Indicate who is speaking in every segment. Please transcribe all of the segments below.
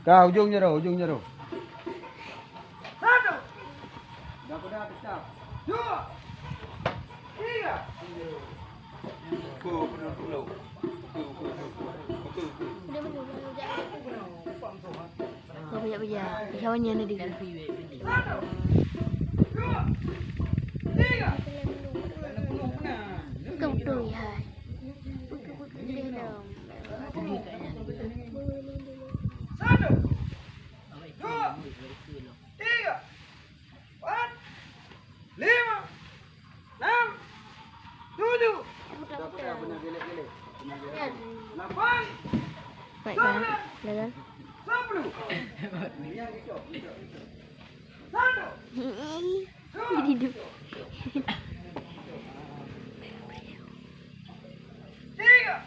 Speaker 1: Dah ujungnya tu. Satu. Dah tetap. Dua. Tiga.
Speaker 2: Bây giờ sao anh nhìn đi
Speaker 1: Satu. Dua. Tiga.
Speaker 2: Câu đùi hả
Speaker 1: Satu. Dua. Tiga. Empat. Lima. Enam. Tujuh. Lapan.
Speaker 2: vậy mà lên
Speaker 1: Sepuluh. Satu.
Speaker 2: đi được
Speaker 1: Tiga.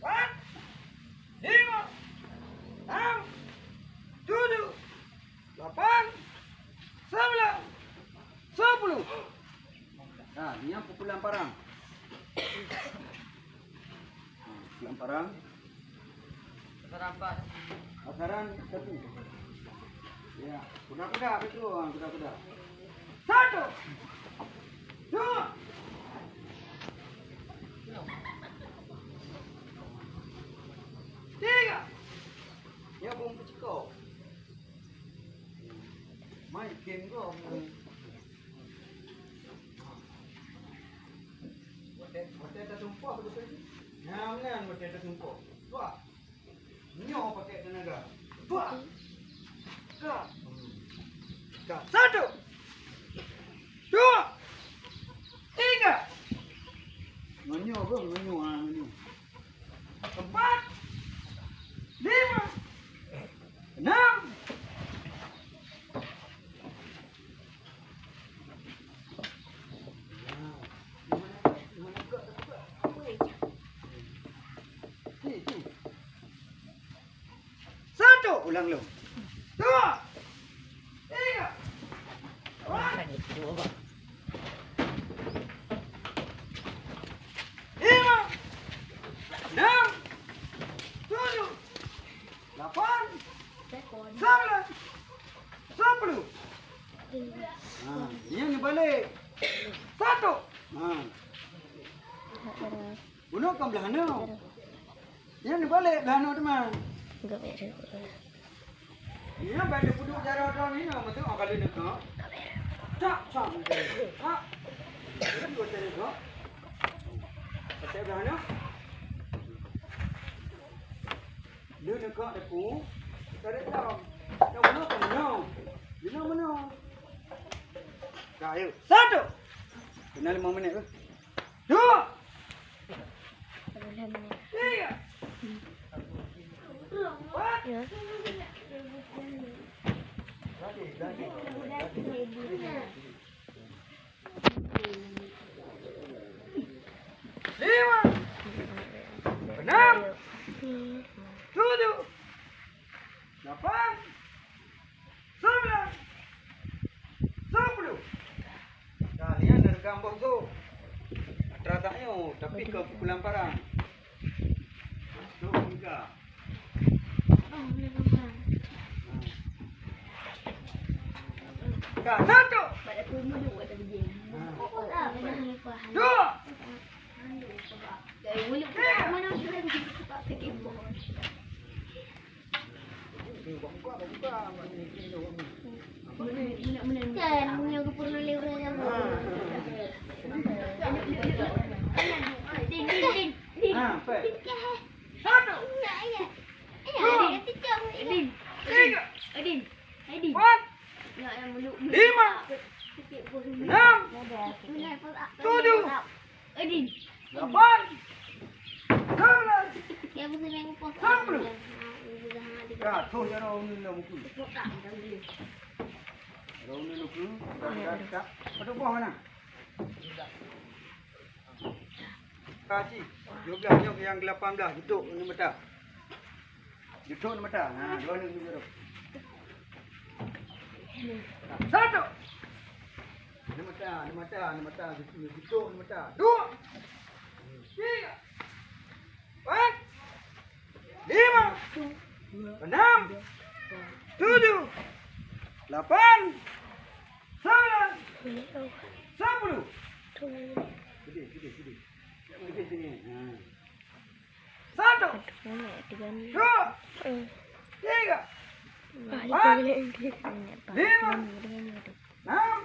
Speaker 1: Empat. Lima. Enam. Tujuh. Lapan. Sembilan. 10. Nah, ini yang pukulan parang. Pukulan parang. Asaran satu. Ya, kuda-kuda betul, kuda-kuda. Satu. Dua. Tiga. Ya, bom pecikau. Main game kau. Hotel tertumpah betul. Jangan hotel tertumpah. Dua. Nyo pakai tenaga. Dua. Tiga. Satu. Dua. Tiga. Menyo bang, menyo. Empat. Lima. Enam. Satu, ulang lu. Dua, tiga, empat, lima, enam, tujuh, lapan, sembilan, 10. Nah, ini balik. Satu. Nah. Bunuh kam belahano. Ini balik belahano teman.
Speaker 2: enggak beres
Speaker 1: Ini balik puduk jarak orang ini mesti orang kali nak. Tak sam. Ha. Ini dua cari kau. Kata belahano. Dia nak kau deku. Cari tahu. Yang mana kam mana? Ini mana? Ayo. Satu. Kenal 5 minit ke? Dua. Tiga. Empat.
Speaker 2: ya
Speaker 1: Lima. Enam. Tujuh. Lapan. Sembilan. 10. Kalian rekam bosku. Teratanya tapi ke pukulan parang. Tu juga. Satu. Dua.
Speaker 2: kan punya perlu lewat sama
Speaker 1: Satu. Tiga. Empat. Lima. Enam. Tujuh. Lapan. Sembilan. 10. Ya, tu yang orang ni nak buku. Orang ni buku. Tak. Pada bawah mana? Kasih. 12 yang 18 duduk ni mata. Duduk ni mata. Ha, dua ni duduk. Satu. Ni mata. Duduk ni mata. Dua. Tiga. Empat. Lima. enam, tujuh, delapan, sembilan, sepuluh. Gede sini. Satu, dua, tiga, empat, lima, enam.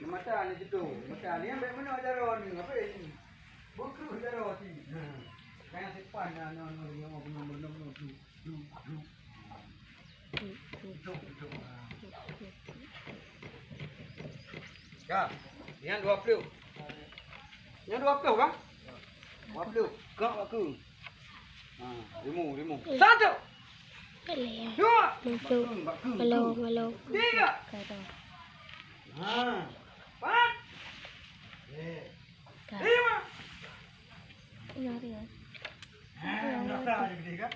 Speaker 1: Mata ni situ. Mata ni ambil mana cara ni? Apa ini? Buku cara sini. Kayak sepan yang mau benar-benar tu. Ya, yang 20. Yang 20 kan? 20. Kau aku. Rimu. Satu. Dua.
Speaker 2: Malo.
Speaker 1: Tiga. Empat. Lima. Berapa ada gede kan?